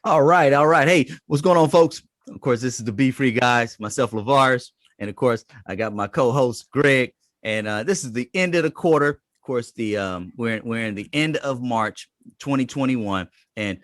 All right, all right. Hey, what's going on, folks? Of course, this is the Bfree guys, myself, LeVars, and of course, I got my co-host Greg. And this is the end of the quarter. Of course, we're in the end of March 2021, and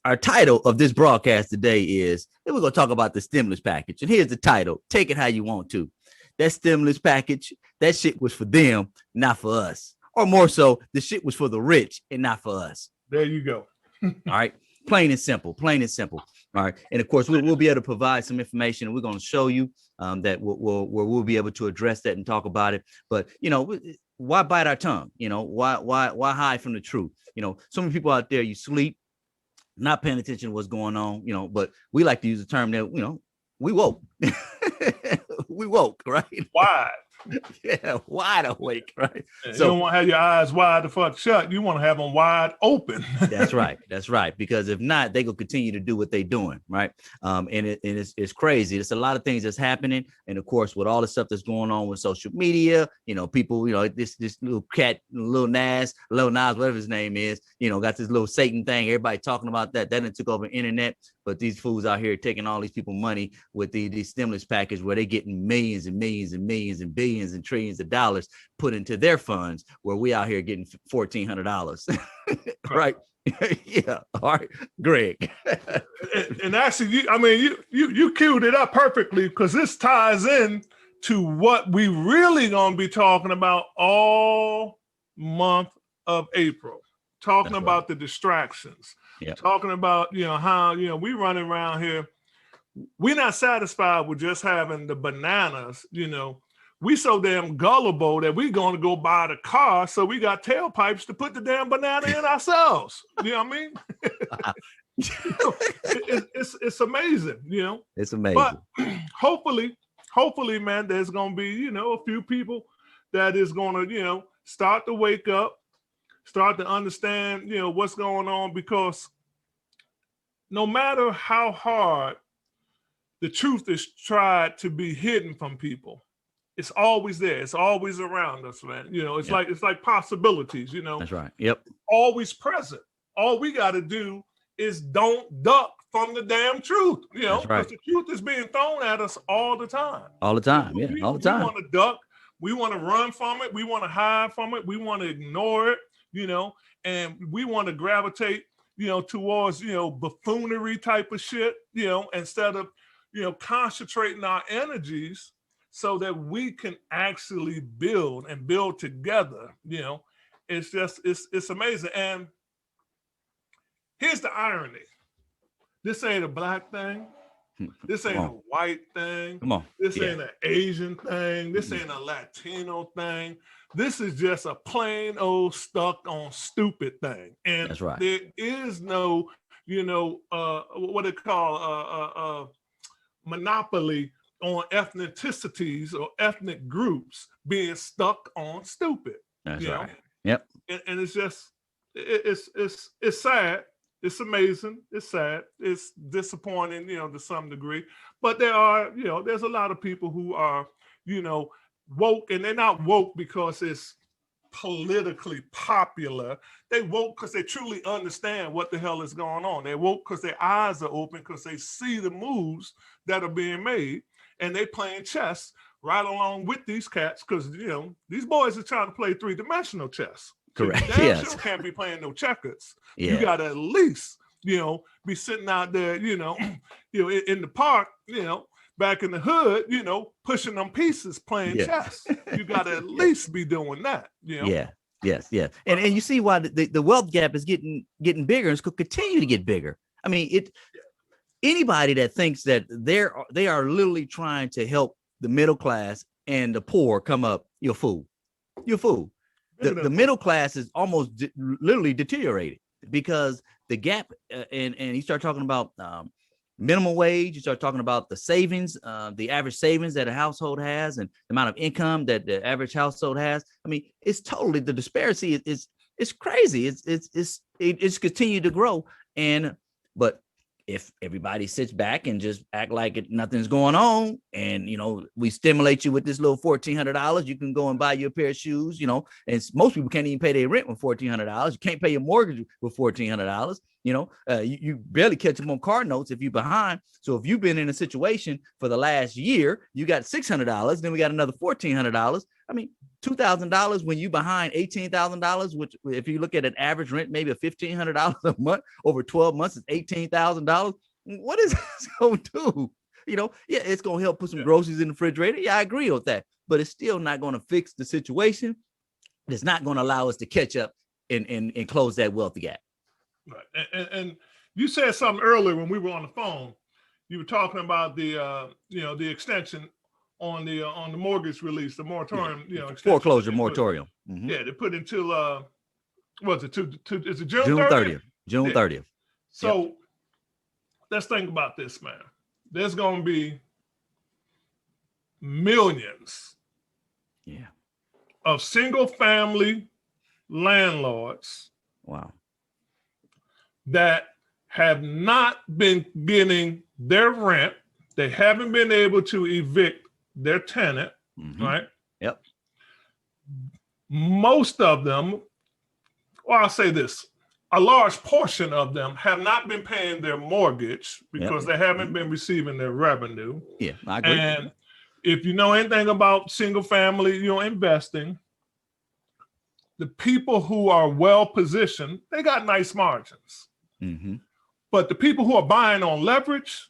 our title of this broadcast today is we're going to talk about the stimulus package. And here's the title: take it how you want to. That stimulus package, that shit was for them, not for us, or more so, the shit was for the rich and not for us. There you go. All right. Plain and simple, plain and simple. All right. And of course, we'll be able to provide some information, and we're going to show you that we'll be able to address that and talk about it. But, why bite our tongue? Why hide from the truth? So many people out there, you sleep, not paying attention to what's going on, but we like to use the term that, we woke. We woke, right? Wide. Yeah, wide awake, right? So you don't want to have your eyes wide the fuck shut. You want to have them wide open. That's right. That's right. Because if not, they will continue to do what they're doing, right? And it's crazy. There's a lot of things that's happening, and of course, with all the stuff that's going on with social media, people, this little cat, Lil Nas, whatever his name is, got this little Satan thing. Everybody talking about that. That took over the internet. But these fools out here taking all these people money with the stimulus package, where they're getting millions and millions and millions and billions and trillions of dollars put into their funds, where we out here getting $1,400. Right? Yeah. All right, Greg. and actually, you queued it up perfectly, because this ties in to what we really gonna be talking about all month of April. Talking about the distractions. Yep. Talking about, how, we running around here. We're not satisfied with just having the bananas, We so damn gullible that we're going to go buy the car, so we got tailpipes to put the damn banana in ourselves. You know what I mean? It's amazing, It's amazing. But hopefully, man, there's going to be, a few people that is going to, start to wake up, start to understand, what's going on, because no matter how hard the truth is tried to be hidden from people, it's always there. It's always around us, man. It's like possibilities, That's right. Yep. Always present. All we got to do is don't duck from the damn truth, That's right. Because the truth is being thrown at us all the time. All the time. Yeah. All the time. We want to duck. We want to run from it. We want to hide from it. We want to ignore it. And we want to gravitate, towards, buffoonery type of shit, instead of, concentrating our energies so that we can actually build and build together. It's just, it's amazing. And here's the irony. This ain't a black thing. This ain't a white thing. Come on. This ain't an Asian thing. This ain't a Latino thing. This is just a plain old stuck on stupid thing. And that's right. There is no, what they call monopoly on ethnicities or ethnic groups being stuck on stupid. That's right. Yep. And it's just, it's sad. It's amazing. It's sad. It's disappointing, to some degree. But there are, there's a lot of people who are, woke, and they're not woke because it's politically popular. They woke because they truly understand what the hell is going on. They woke because their eyes are open, because they see the moves that are being made, and they playing chess right along with these cats, because, these boys are trying to play three-dimensional chess. Correct. Damn yes. sure can't be playing no checkers. Yeah. You got to at least, be sitting out there, in the park, back in the hood, pushing them pieces, playing chess. You got to at least be doing that. Yeah. Yes. Yeah. And you see why the wealth gap is getting bigger, and it's going to continue to get bigger. I mean, anybody that thinks that they are literally trying to help the middle class and the poor come up, you're a fool. You're a fool. The middle class is almost literally deteriorated, because the gap, and you start talking about minimum wage, you start talking about the savings, the average savings that a household has, and the amount of income that the average household has. I mean, it's totally, the disparity is crazy. It's continued to grow. But if everybody sits back and just act like nothing's going on, and we stimulate you with this little $1,400, you can go and buy you a pair of shoes, and most people can't even pay their rent with $1,400. You can't pay your mortgage with $1,400. You barely catch them on car notes if you're behind. So if you've been in a situation for the last year, you got $600, then we got another $1,400. I mean, $2,000 when you behind $18,000, which if you look at an average rent, maybe a $1,500 a month over 12 months is $18,000. What is this going to do? Yeah, it's going to help put some groceries in the refrigerator. Yeah, I agree with that, but it's still not going to fix the situation. It's not going to allow us to catch up and close that wealth gap. Right. And you said something earlier when we were on the phone. You were talking about the the extension on the mortgage release, the moratorium, foreclosure moratorium. Yeah, they put until is it June 30th? June 30th. So let's think about this, man. There's going to be millions of single family landlords. Wow. That have not been getting their rent. They haven't been able to evict their tenant, right? Yep. Most of them, or I'll say this, a large portion of them have not been paying their mortgage because they haven't been receiving their revenue. Yeah, I agree. And if you know anything about single family, investing, the people who are well positioned, they got nice margins. But the people who are buying on leverage,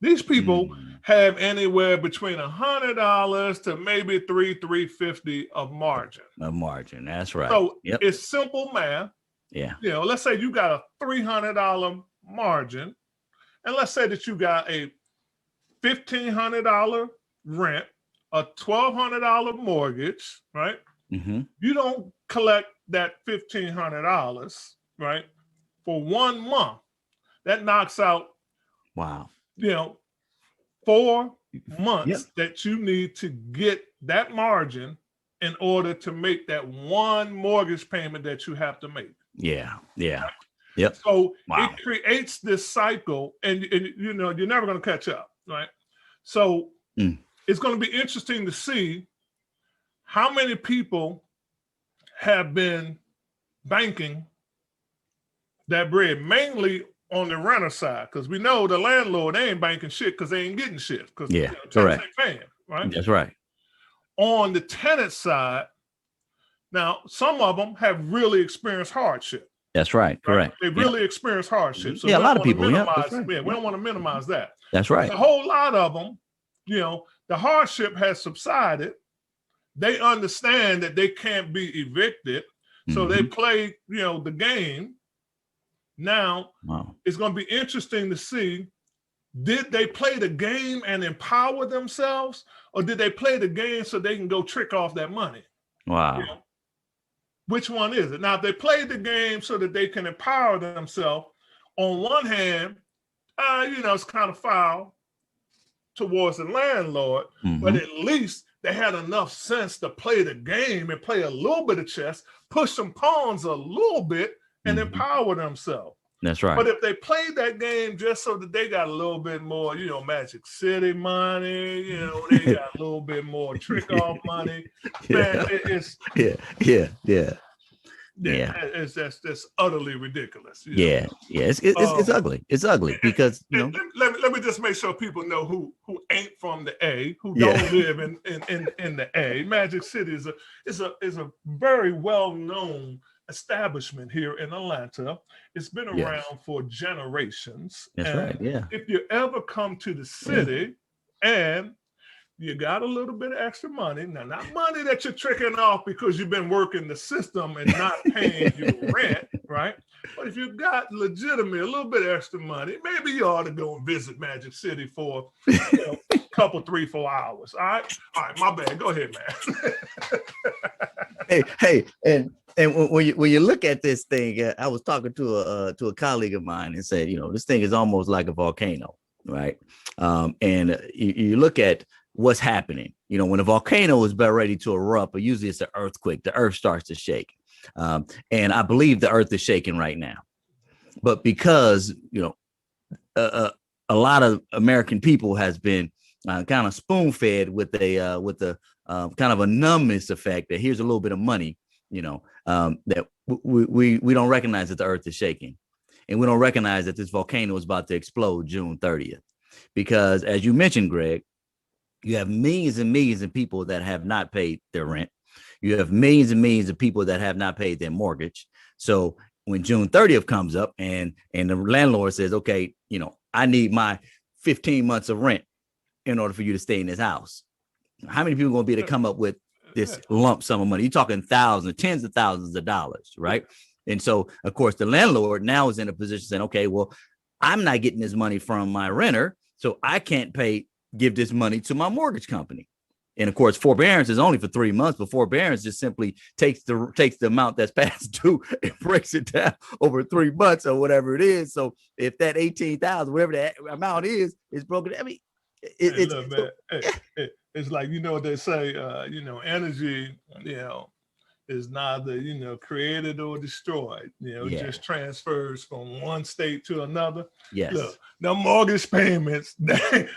these people have anywhere between $100 to maybe $350 of margin. A margin, that's right. So it's simple math. Yeah. Let's say you got a $300 margin, and let's say that you got a $1,500 rent, a $1,200 mortgage, right? You don't collect that $1,500, right? For 1 month, that knocks out, 4 months that you need to get that margin in order to make that one mortgage payment that you have to make. Yeah. Right? Yep. So it creates this cycle, and you're never going to catch up, right? So it's going to be interesting to see how many people have been banking that bread, mainly on the renter side, because we know the landlord, they ain't banking shit because they ain't getting shit. Because correct. Ain't paying, right? That's right. On the tenant side, now some of them have really experienced hardship. That's right. Correct. They really experienced hardship. So a lot of people. We don't want to minimize that. That's right. A whole lot of them, the hardship has subsided. They understand that they can't be evicted, so they play, the game. Now, it's going to be interesting to see, did they play the game and empower themselves, or did they play the game so they can go trick off that money? Wow. Which one is it? Now, if they played the game so that they can empower themselves, on one hand, it's kind of foul towards the landlord, but at least they had enough sense to play the game and play a little bit of chess, push some pawns a little bit, and empower themselves. That's right. But if they played that game just so that they got a little bit more, Magic City money, they got a little bit more trick off money, man, it's that's utterly ridiculous. It's ugly. It's ugly because let me just make sure people know who ain't from the A, who don't live in the A. Magic City is a very well known establishment here in Atlanta. It's been around for generations. That's right. Yeah. If you ever come to the city and you got a little bit of extra money, now not money that you're tricking off because you've been working the system and not paying your rent, right? But if you got legitimately a little bit of extra money, maybe you ought to go and visit Magic City for a couple, 3-4 hours. All right, my bad. Go ahead, man. hey, and when you look at this thing, I was talking to a colleague of mine and said, this thing is almost like a volcano, right? And you look at what's happening. When a volcano is about ready to erupt, but usually it's an earthquake, the earth starts to shake. And I believe the earth is shaking right now. But because, a lot of American people has been kind of spoon fed with the kind of a numbness effect that here's a little bit of money, that we don't recognize that the earth is shaking, and we don't recognize that this volcano is about to explode June 30th, because as you mentioned, Greg, you have millions and millions of people that have not paid their rent. You have millions and millions of people that have not paid their mortgage. So when June 30th comes up and the landlord says, okay, I need my 15 months of rent in order for you to stay in this house, how many people are going to be able to come up with this lump sum of money? You're talking thousands, tens of thousands of dollars, right? And so, of course, the landlord now is in a position saying, okay, well, I'm not getting this money from my renter, so I can't give this money to my mortgage company. And of course, forbearance is only for 3 months, but forbearance just simply takes the amount that's past due and breaks it down over 3 months or whatever it is. So if that 18,000, whatever that amount is broken, I mean, it's like, what they say, energy, is neither, created or destroyed. It just transfers from one state to another. Yes. Look, the mortgage payments, they're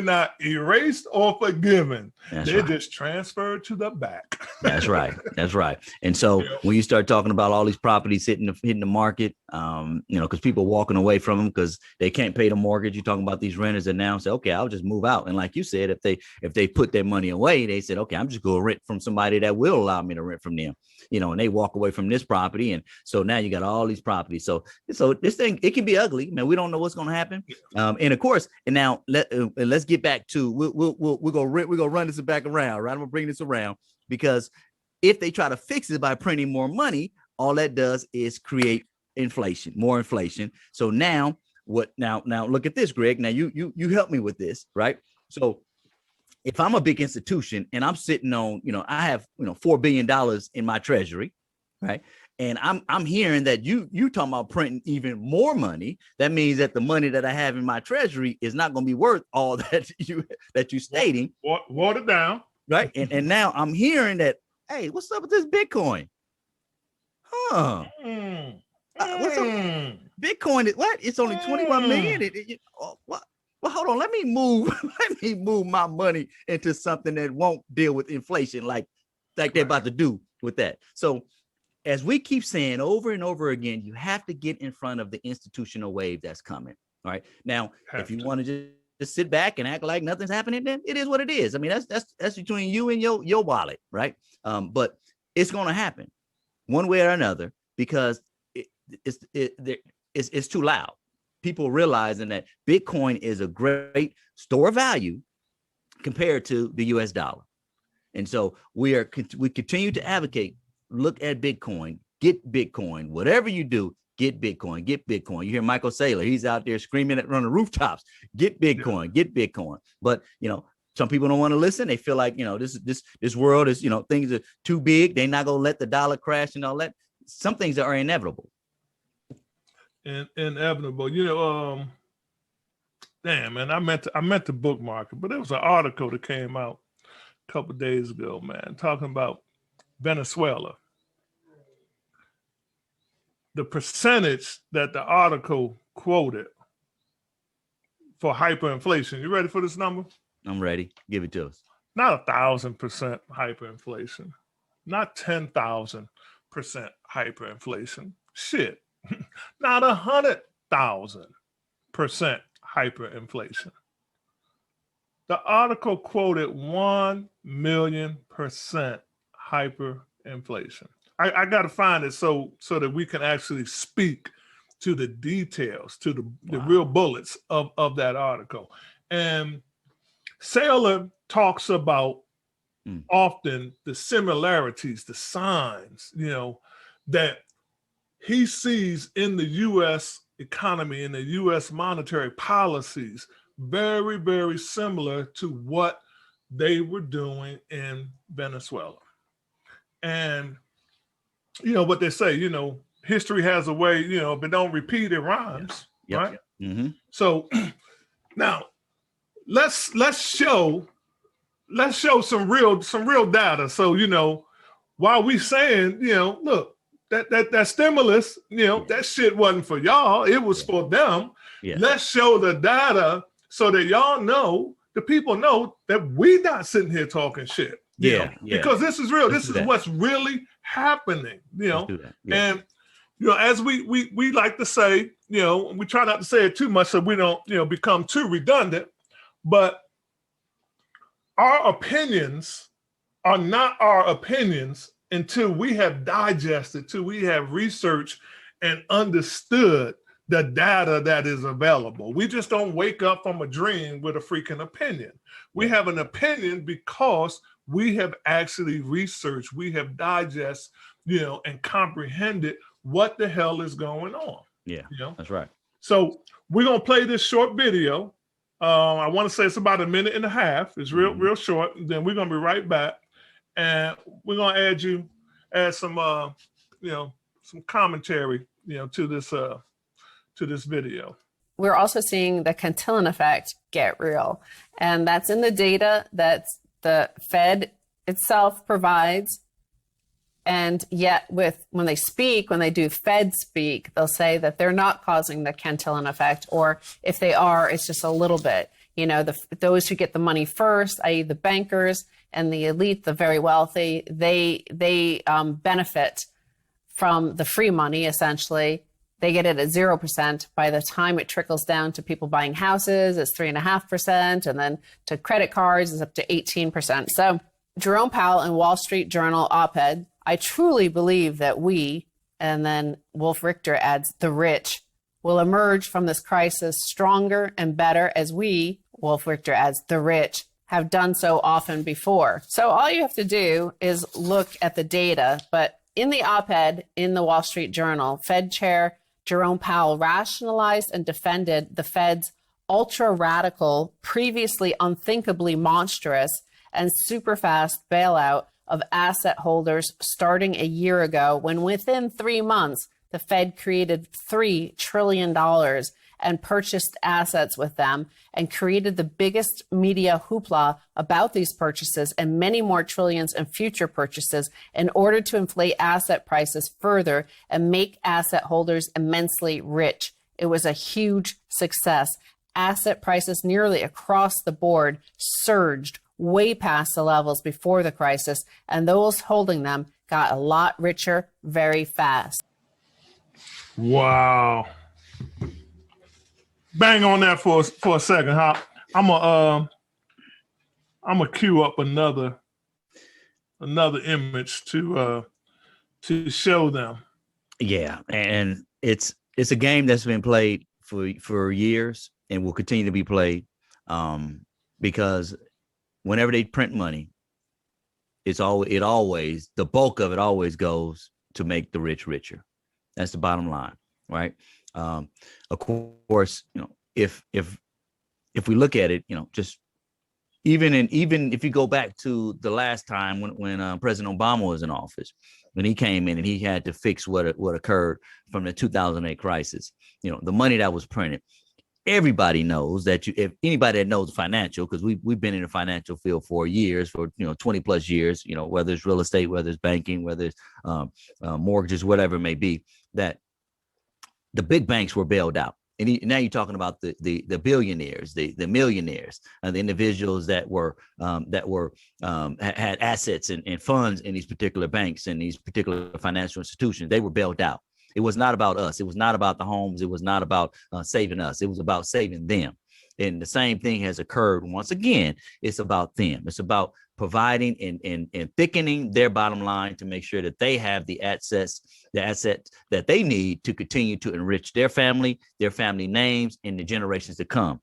not erased or forgiven. They're just transferred to the back. That's right. That's right. And so when you start talking about all these properties hitting the market, because people are walking away from them because they can't pay the mortgage. You're talking about these renters that now say, okay, I'll just move out. And like you said, if they put their money away, they said, okay, I'm just going to rent from somebody that will allow me to rent from them, and they walk away from this property. And so now you got all these properties. So this thing, it can be ugly, man. We don't know what's going to happen. And of course, and now let's get back to, we're going to run this back around, right? I'm going to bring this around, because if they try to fix it by printing more money, all that does is create inflation, more inflation. So now look at this, Greg. Now you help me with this, right? So if I'm a big institution and I'm sitting on, I have, $4 billion in my treasury, right? And I'm hearing that you talking about printing even more money. That means that the money that I have in my treasury is not going to be worth all that you stating. Water down. Right. And now I'm hearing that, hey, what's up with this Bitcoin? What's up? Bitcoin is what? It's only 21 million. What? Well, hold on. Let me move my money into something that won't deal with inflation like they're about to do with that. So as we keep saying over and over again, you have to get in front of the institutional wave that's coming. All right. Now, if you want to just sit back and act like nothing's happening, then it is what it is. I mean, that's between you and your wallet, right? But it's going to happen one way or another, because it's too loud. People realizing that Bitcoin is a great store of value compared to the US dollar. And so we continue to advocate, look at Bitcoin, get Bitcoin, whatever you do, get Bitcoin, get Bitcoin. You hear Michael Saylor, he's out there screaming on the rooftops, get Bitcoin, get Bitcoin. But, some people don't want to listen. They feel like, this world is, things are too big. They're not going to let the dollar crash and all that. Some things are inevitable. Inevitable. Damn, man, I meant to bookmark it, but there was an article that came out a couple of days ago, man, talking about Venezuela. The percentage that the article quoted for hyperinflation. You ready for this number? I'm ready. Give it to us. Not 1,000% hyperinflation. Not 10,000% hyperinflation. Shit. Not 100,000% hyperinflation. The article quoted 1,000,000% hyperinflation. I got to find it so that we can actually speak to the details, to the real bullets of that article. And Saylor talks about often the similarities, the signs, that he sees in the U.S. economy, in the U.S. monetary policies, very, very similar to what they were doing in Venezuela. And, what they say, history has a way, if it don't repeat, it rhymes, right? Mm-hmm. So now let's show some real data. So, while we saying, look, that stimulus, that shit wasn't for y'all. It was for them. Yeah. Let's show the data so that y'all know, the people know that we not sitting here talking shit. Because this is real. This is what's really happening. And as we like to say, we try not to say it too much so we don't become too redundant. But our opinions are not our opinions until we have digested, till we have researched and understood the data that is available. We just don't wake up from a dream with a freaking opinion. We have an opinion because we have actually researched, we have digested, and comprehended what the hell is going on. Yeah, that's right. So we're going to play this short video. I want to say it's about 1.5 minutes. It's real short. Then we're going to be right back. And we're going to add some commentary, to this video. We're also seeing the Cantillon effect get real. And that's in the data that the Fed itself provides. And yet when they do Fed speak, they'll say that they're not causing the Cantillon effect, or if they are, it's just a little bit. Those who get the money first, i.e. the bankers and the elite, the very wealthy, they benefit from the free money, essentially. They get it at 0%. By the time it trickles down to people buying houses, it's 3.5%. And then to credit cards, it's up to 18%. So Jerome Powell in Wall Street Journal op-ed, I truly believe that we, and then Wolf Richter adds, the rich, will emerge from this crisis stronger and better as we, Wolf Richter adds, the rich, have done so often before. So all you have to do is look at the data. But in the op-ed in the Wall Street Journal, Fed Chair Jerome Powell rationalized and defended the Fed's ultra-radical, previously unthinkably monstrous and super fast bailout of asset holders starting a year ago, when within 3 months, the Fed created $3 trillion and purchased assets with them and created the biggest media hoopla about these purchases and many more trillions in future purchases in order to inflate asset prices further and make asset holders immensely rich. It was a huge success. Asset prices nearly across the board surged way past the levels before the crisis, and those holding them got a lot richer very fast. Wow. Bang on that for a second, huh? I'm gonna queue up another image to show them. Yeah, and it's a game that's been played for years and will continue to be played, because whenever they print money, the bulk of it always goes to make the rich richer. That's the bottom line, right? Of course, if we look at it, just even if you go back to the last time when President Obama was in office, when he came in and he had to fix what occurred from the 2008 crisis, the money that was printed. Everybody knows that if anybody that knows financial, because we've been in the financial field for years, for 20 plus years, whether it's real estate, whether it's banking, whether it's mortgages, whatever it may be, that the big banks were bailed out. And now you're talking about the billionaires, the millionaires, and the individuals that had assets and funds in these particular banks and these particular financial institutions. They were bailed out. It was not about us. It was not about the homes. It was not about saving us. It was about saving them. And the same thing has occurred once again. It's about them. It's about providing and thickening their bottom line to make sure that they have the assets that they need to continue to enrich their family names, and the generations to come.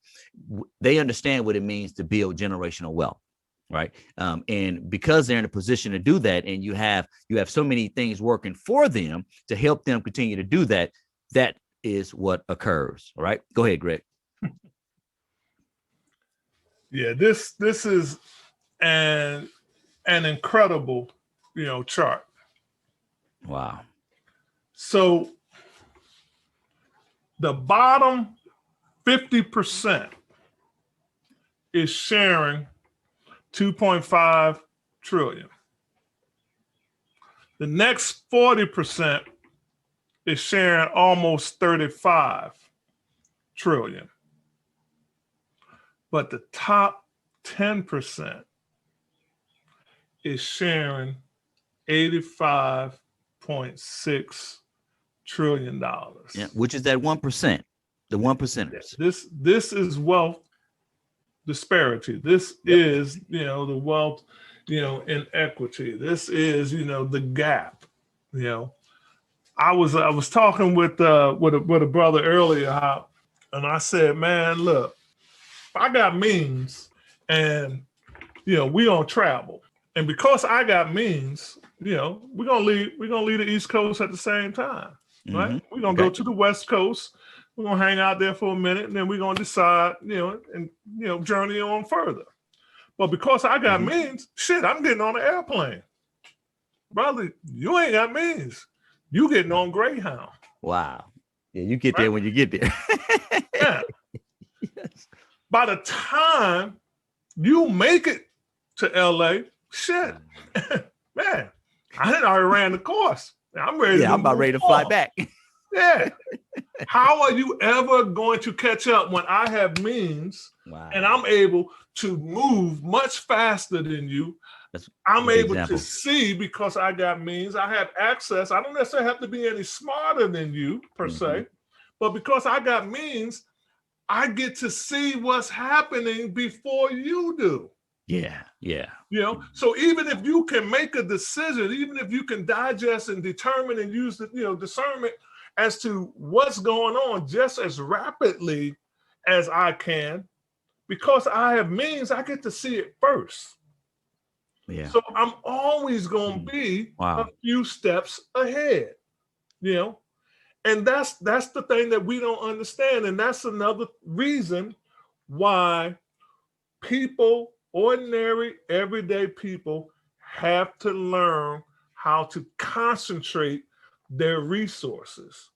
They understand what it means to build generational wealth. Right. And because they're in a position to do that, and you have so many things working for them to help them continue to do that, that is what occurs. All right. Go ahead, Greg. Yeah, this is an incredible, chart. Wow. So the bottom 50% is sharing 2.5 trillion. The next 40% is sharing almost 35 trillion. But the top 10% is sharing $85.6 trillion. Yeah, which is that 1%, the 1%ers. This is wealth disparity. This is, the wealth, inequity. This is, the gap. I was talking with a brother earlier, and I said, man, look, I got means, and we on travel, and because I got means, we're gonna leave the East Coast at the same time, right? Mm-hmm. We're gonna go to the West Coast. We're gonna hang out there for a minute, and then we're gonna decide, and journey on further. But because I got means, shit, I'm getting on an airplane, brother. You ain't got means. You getting on Greyhound. Wow. Yeah, you get there when you get there. Yeah. Yes. By the time you make it to LA, shit, man, I had already ran the course. I'm ready. Yeah, I'm about ready to fly back. Yeah. How are you ever going to catch up when I have means and I'm able to move much faster than you? I'm able to see because I got means. I have access. I don't necessarily have to be any smarter than you per se, but because I got means, I get to see what's happening before you do. Yeah. So even if you can make a decision, even if you can digest and determine and use the discernment as to what's going on just as rapidly as I can, because I have means, I get to see it first. Yeah. So I'm always going to be a few steps ahead, And that's the thing that we don't understand. And that's another reason why people, ordinary, everyday people, have to learn how to concentrate their resources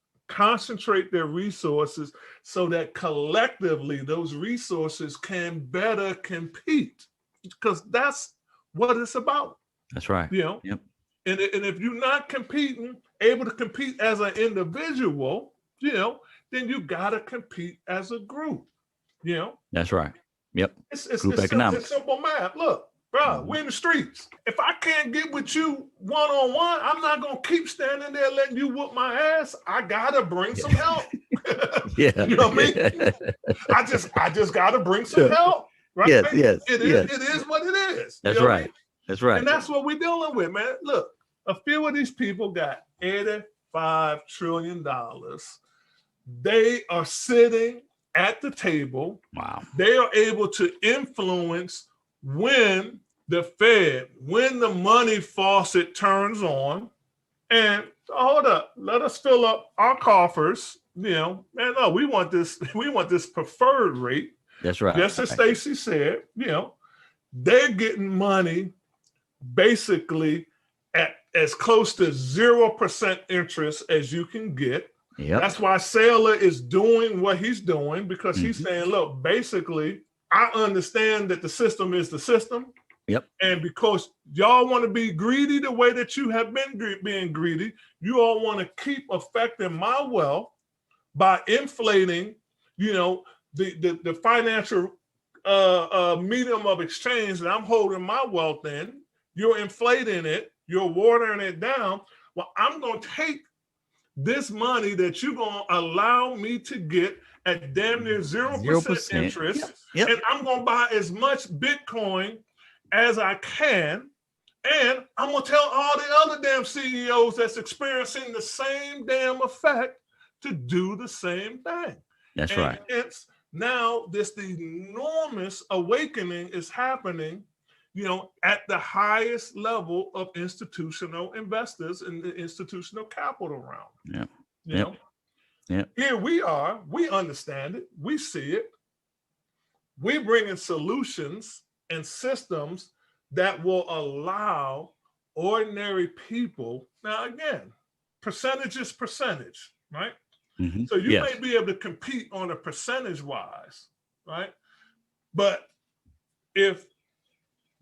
so that collectively those resources can better compete, because that's what it's about. That's right. Yep. And if you're not able to compete as an individual, then you got to compete as a group, That's right. Yep. It's group economics. It's simple math. Look, bro, we're in the streets. If I can't get with you one-on-one, I'm not going to keep standing there letting you whoop my ass. I got to bring some help. Yeah. You know what I mean? I just got to bring some help. Right? Yes. It is what it is. That's right. I mean? That's right. And that's what we're dealing with, man. Look, a few of these people got $85 trillion. They are sitting at the table. Wow. They are able to influence when the money faucet turns on. And hold up, let us fill up our coffers. Man, no, we want this preferred rate. That's right. Just as Stacy said, they're getting money basically at as close to 0% interest as you can get. Yep. That's why Saylor is doing what he's doing, because he's saying, look, basically, I understand that the system is the system. Yep. And because y'all want to be greedy the way that you have been being greedy, you all want to keep affecting my wealth by inflating, the financial medium of exchange that I'm holding my wealth in. You're inflating it. You're watering it down. Well, I'm going to take this money that you're going to allow me to get at damn near 0% interest. Yep. And I'm going to buy as much Bitcoin as I can. And I'm going to tell all the other damn CEOs that's experiencing the same damn effect to do the same thing. That's right. It's now this enormous awakening is happening, at the highest level of institutional investors in the institutional capital realm. Yeah. Here we are, we understand it, we see it. We bring in solutions and systems that will allow ordinary people. Now, again, percentage is percentage, right? Mm-hmm. So you may be able to compete on a percentage wise, right? But if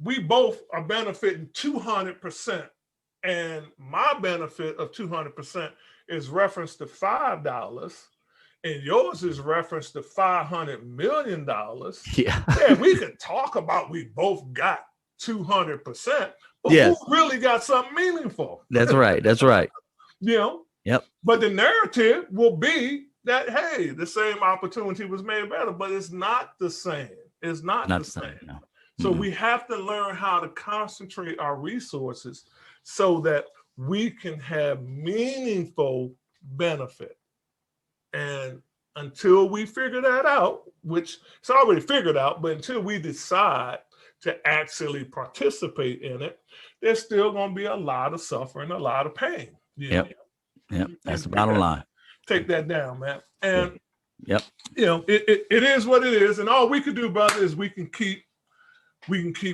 we both are benefiting 200%, and my benefit of 200% is referenced to $5 and yours is referenced to $500 million, Yeah. yeah, we could talk about we both got 200%, but Yes. who really got something meaningful? That's right. That's right. You know? Yep. But the narrative will be that, hey, the same opportunity was made better, but it's not the same. It's not the same. No. So we have to learn how to concentrate our resources so that we can have meaningful benefit. And until we figure that out, which it's already figured out, but until we decide to actually participate in it, there's still going to be a lot of suffering, a lot of pain. Yep. That's the bottom line. Take that down, man. And yep. You know, it is what it is. And all we can do, brother, is we can keep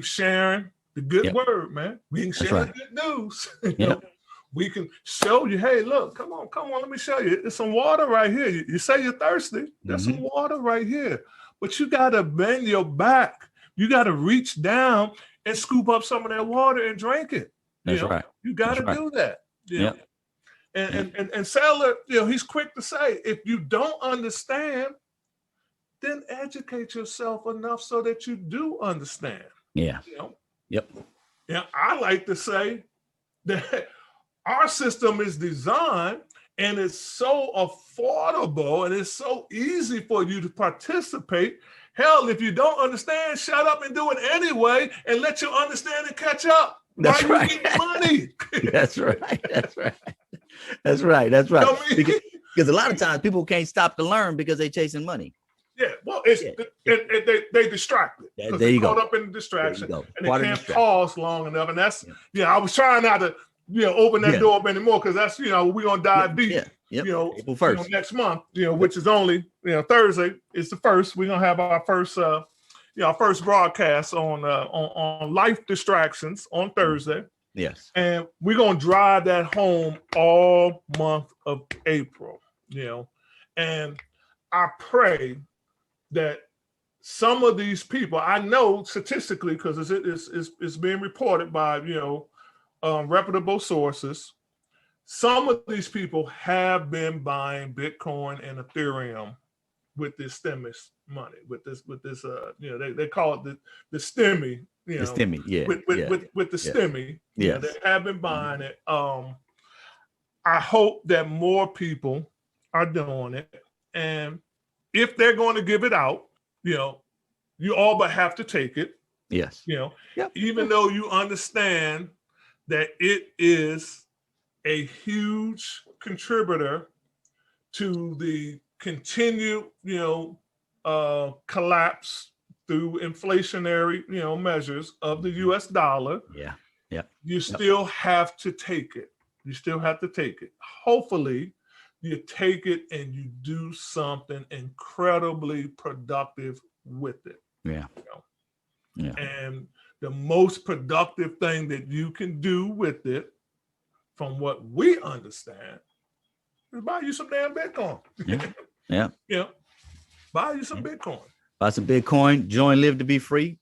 sharing the good word, man. We can share the good news. You know, we can show you, hey, look, come on, let me show you. There's some water right here. You say you're thirsty. There's some water right here. But you got to bend your back. You got to reach down and scoop up some of that water and drink it. That's right. You got to do that. Yeah. And Sadler, you know, he's quick to say, if you don't understand, then educate yourself enough so that you do understand. Yeah. You know? Yep. Yeah. I like to say that our system is designed and it's so affordable and it's so easy for you to participate. Hell, if you don't understand, shut up and do it anyway and let your understanding catch up. That's right. You get money. That's right. That's right. That's right. That's right. You know, because a lot of times people can't stop to learn because they're chasing money. Yeah, well, it's they distracted. There you go. Caught up in the distraction, and they Part can't pause long enough. And that's I was trying not to open that door up anymore because that's we're gonna dive deep. April 1st. Next month, which is only Thursday. It's the first. We're gonna have our first our first broadcast on life distractions on Thursday. Yes, and we're gonna drive that home all month of April. And I pray that some of these people, I know statistically, because it's being reported by reputable sources, some of these people have been buying Bitcoin and Ethereum with this stimulus money, with this they call it the Stimmy, the Stimmy, with the Stimmy, they have been buying it. I hope that more people are doing it, and if they're going to give it out, you all but have to take it. Yes. Even though you understand that it is a huge contributor to the continued, collapse through inflationary, measures of the US dollar. You still have to take it. You still have to take it. Hopefully, you take it and you do something incredibly productive with it. And the most productive thing that you can do with it, from what we understand, is buy you some damn Bitcoin. Buy you some Bitcoin. Buy some Bitcoin, join Live to Be Free.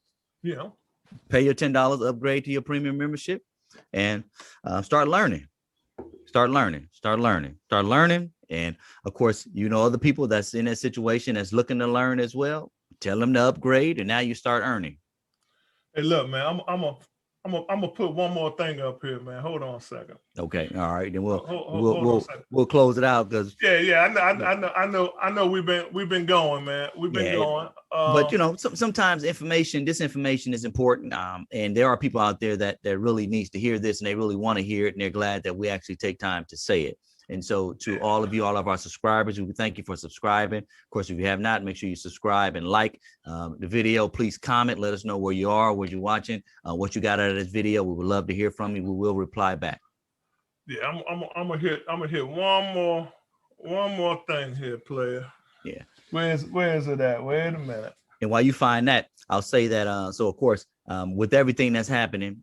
Pay your $10, upgrade to your premium membership, and start learning. And of course, other people that's in that situation that's looking to learn as well. Tell them to upgrade, and now you start earning. Hey, look, man, I'm gonna put one more thing up here, man. Hold on a second. Okay, all right, then we'll close it out because I know we've been going, man. We've been going. But sometimes disinformation is important, and there are people out there that really needs to hear this, and they really want to hear it, and they're glad that we actually take time to say it. And so to all of you, all of our subscribers, we thank you for subscribing. Of course, if you have not, make sure you subscribe and like the video. Please comment. Let us know where you are, where you're watching, what you got out of this video. We would love to hear from you. We will reply back. Yeah, I'm gonna hit one more thing here, player. Yeah. Where is it at? Wait a minute. And while you find that, I'll say that so of course, with everything that's happening,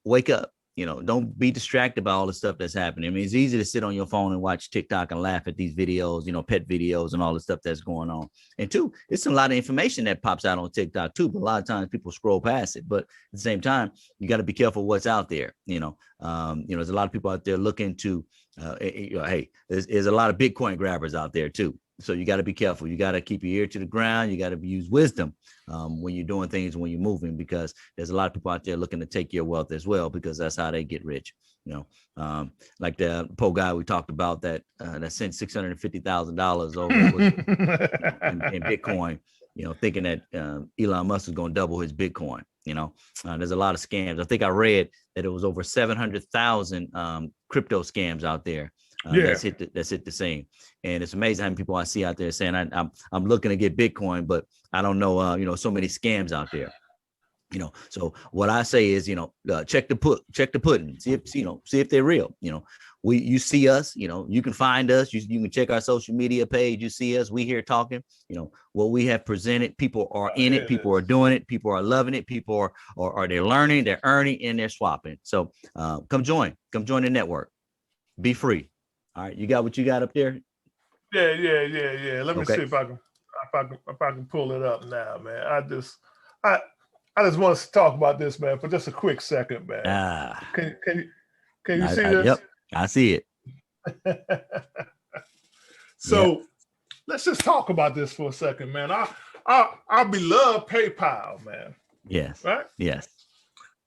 wake up. don't be distracted by all the stuff that's happening. I mean, it's easy to sit on your phone and watch TikTok and laugh at these videos, pet videos and all the stuff that's going on. And two, it's a lot of information that pops out on TikTok too, but a lot of times people scroll past it. But at the same time, you got to be careful what's out there. There's a lot of people out there looking to, hey, there's a lot of Bitcoin grabbers out there too. So you got to be careful. You got to keep your ear to the ground. You got to use wisdom when you're doing things, when you're moving, because there's a lot of people out there looking to take your wealth as well, because that's how they get rich. Like the poor guy we talked about that sent $650,000 over in Bitcoin, thinking that Elon Musk is going to double his Bitcoin. There's a lot of scams. I think I read that it was over 700,000 crypto scams out there. That's hit the scene, and it's amazing how many people I see out there saying I'm looking to get Bitcoin, but I don't know, so many scams out there. So what I say is, check the pudding, see if they're real. You see us, you can find us, you can check our social media page. You see us, we here talking, what we have presented. People are in it, people are doing it, people are loving it, people are they're learning, they're earning, and they're swapping. So come join the network. Be free. All right, you got what you got up there? Yeah. Let me see if I can pull it up now, man. I just want to talk about this, man, for just a quick second, man. Can you see this? Yep, I see it. So let's just talk about this for a second, man. Our beloved PayPal, man. Yes. Right? Yes.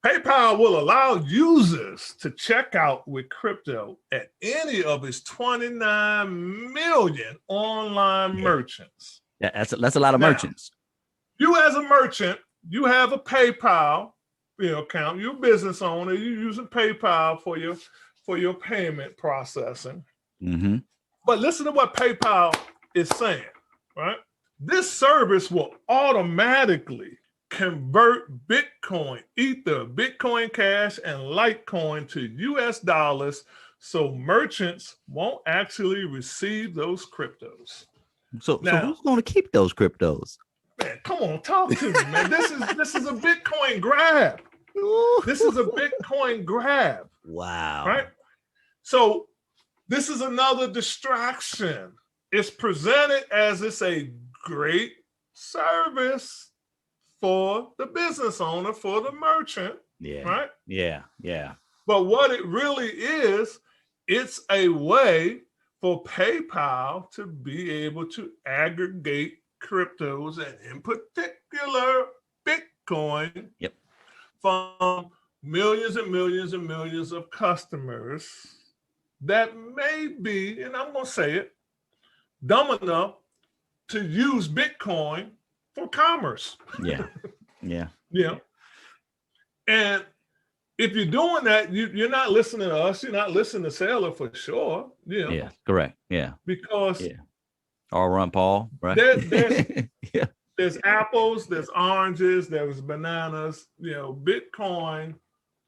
PayPal will allow users to check out with crypto at any of its 29 million online merchants. Yeah, that's a lot of merchants. You as a merchant, you have a PayPal account. You're a business owner. You're using PayPal for your payment processing. Mm-hmm. But listen to what PayPal is saying, right? This service will automatically convert Bitcoin, Ether, Bitcoin Cash, and Litecoin to US dollars, so merchants won't actually receive those cryptos. So who's going to keep those cryptos? Man, come on, talk to me, man. This is a Bitcoin grab. This is a Bitcoin grab. Wow. Right? So this is another distraction. It's presented as it's a great service for the business owner, for the merchant. Yeah. Right? Yeah. But what it really is, it's a way for PayPal to be able to aggregate cryptos, and in particular Bitcoin, from millions and millions and millions of customers that may be, and I'm going to say it, dumb enough to use Bitcoin for commerce. Yeah. And if you're doing that, you're not listening to us. You're not listening to Sailor for sure. Yeah, correct. Yeah. Because or Ron Paul, right? There's apples, there's oranges, there's bananas. Bitcoin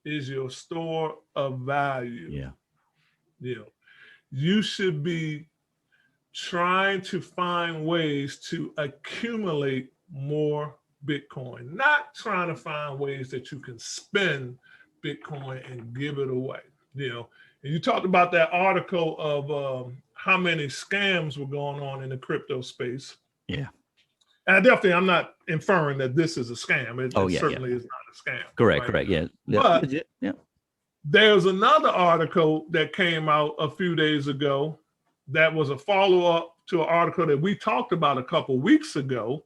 is your store of value. You should be trying to find ways to accumulate more Bitcoin, not trying to find ways that you can spend Bitcoin and give it away. And you talked about that article of how many scams were going on in the crypto space. Yeah. And I'm not inferring that this is a scam. It certainly is not a scam. Correct. Yeah. But there's another article that came out a few days ago that was a follow-up to an article that we talked about a couple weeks ago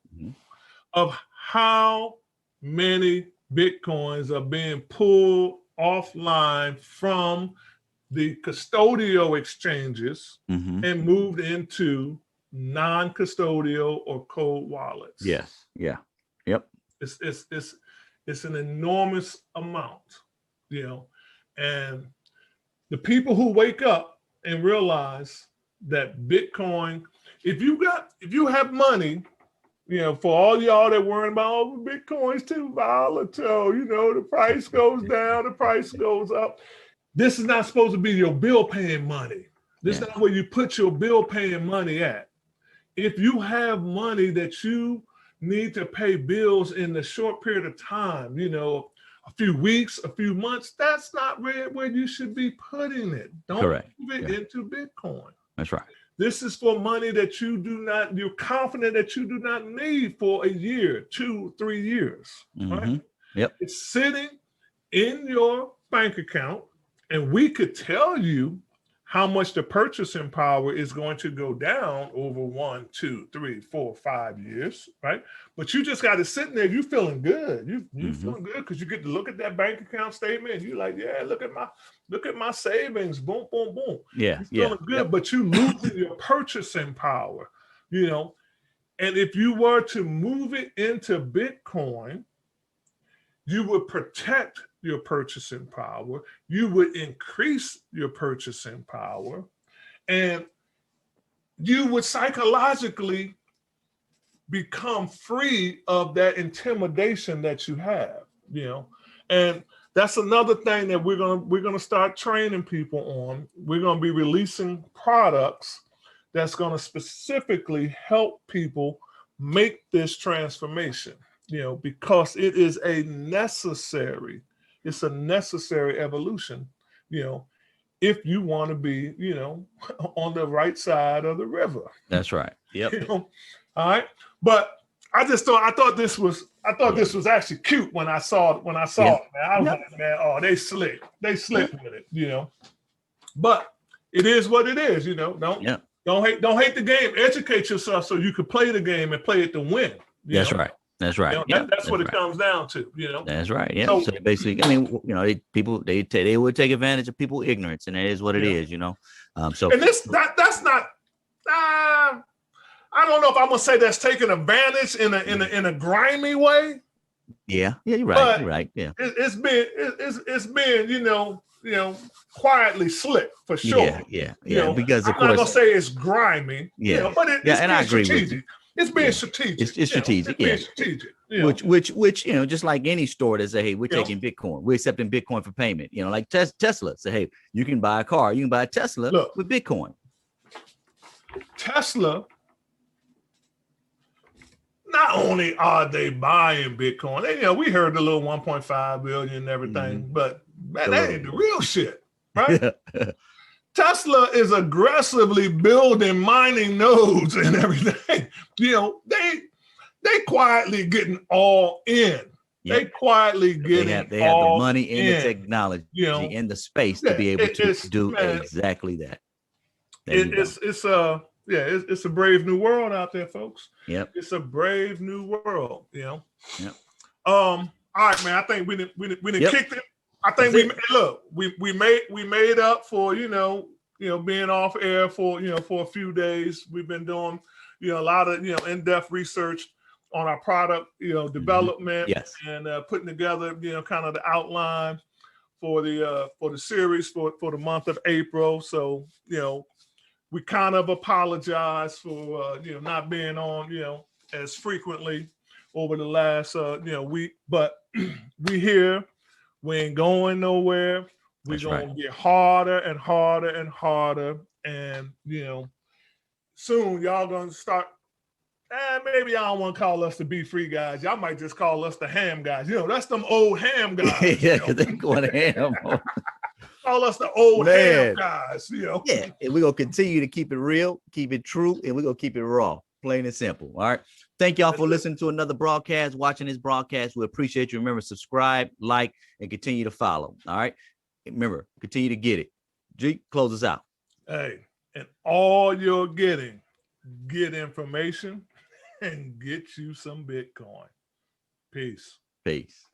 of how many Bitcoins are being pulled offline from the custodial exchanges and moved into non-custodial or cold wallets. Yes. Yeah. Yep. It's an enormous amount, and the people who wake up and realize that Bitcoin, if you have money, for all y'all that worrying about Bitcoin's too volatile, the price goes down, the price goes up. This is not supposed to be your bill paying money. This is not where you put your bill paying money at. If you have money that you need to pay bills in a short period of time, a few weeks, a few months, that's not where you should be putting it. Don't move it into Bitcoin. That's right. This is for money that you're confident that you do not need for a year, 2, 3 years. Right? Yep. It's sitting in your bank account, and we could tell you how much the purchasing power is going to go down over 1, 2, 3, 4, 5 years, right? But you just got to sit there. You feeling good. You feeling good because you get to look at that bank account statement. And you're like, yeah, look at my savings. Boom, boom, boom. Yeah, you're feeling good, but you losing your purchasing power, you know. And if you were to move it into Bitcoin, you would protect your purchasing power, you would increase your purchasing power, and you would psychologically become free of that intimidation that you have, you know. And that's another thing that we're gonna start training people on. We're gonna be releasing products that's gonna specifically help people make this transformation, you know, because it is it's a necessary evolution, you know, if you want to be, you know, on the right side of the river. That's right. Yep. You know? All right. But I thought this was actually cute when I saw it, man. I was like, man, oh, they slick with it, you know. But it is what it is, you know. Don't hate the game. Educate yourself so you can play the game and play it to win. That's right. That's right. You know, that's what it comes down to, you know. That's right. Yeah. So basically, I mean, you know, they would take advantage of people's ignorance, and that is what it is, you know. So and that's not. I don't know if I'm gonna say that's taking advantage in a grimy way. Yeah. Yeah. You're right. You're right. Yeah. It's been you know quietly slick for sure. Yeah. You know, because of I'm course, not gonna say it's grimy. Yeah. You know, but it's and I agree strategic. with you. It's being strategic. It's strategic. Strategic. You know? Which you know, just like any store that say, hey, we're taking Bitcoin, we're accepting Bitcoin for payment. You know, like Tesla say, hey, you can buy a car, you can buy a Tesla with Bitcoin. Tesla, not only are they buying Bitcoin, you know, we heard the little 1.5 billion and everything, but man, that ain't the real shit, right? Tesla is aggressively building mining nodes and everything. You know, they quietly getting all in. Yep. They quietly getting they have the money and the technology, you know, and the space to be able to do exactly that. It's a brave new world out there, folks. Yep. It's a brave new world, you know. Yep. All right, man. I think we didn't kick it. I think we made up for you know being off air for a few days. We've been doing a lot of in-depth research on our product development and putting together kind of the outline for the series for the month of April. So we kind of apologize for not being on as frequently over the last week, but we here. We ain't going nowhere. We're going to get harder and harder and harder. And, soon y'all going to start, maybe y'all don't want to call us the Bfree guys. Y'all might just call us the ham guys. That's them old ham guys. Yeah, because they're going ham. Call us the old ham guys, Yeah, and we're going to continue to keep it real, keep it true, and we're going to keep it raw, plain and simple. All right. Thank y'all for listening to another broadcast, watching this broadcast. We appreciate you. Remember, subscribe, like, and continue to follow. All right. Remember, continue to get it. G, close us out. Hey, and all you're getting, get information and get you some Bitcoin. Peace. Peace.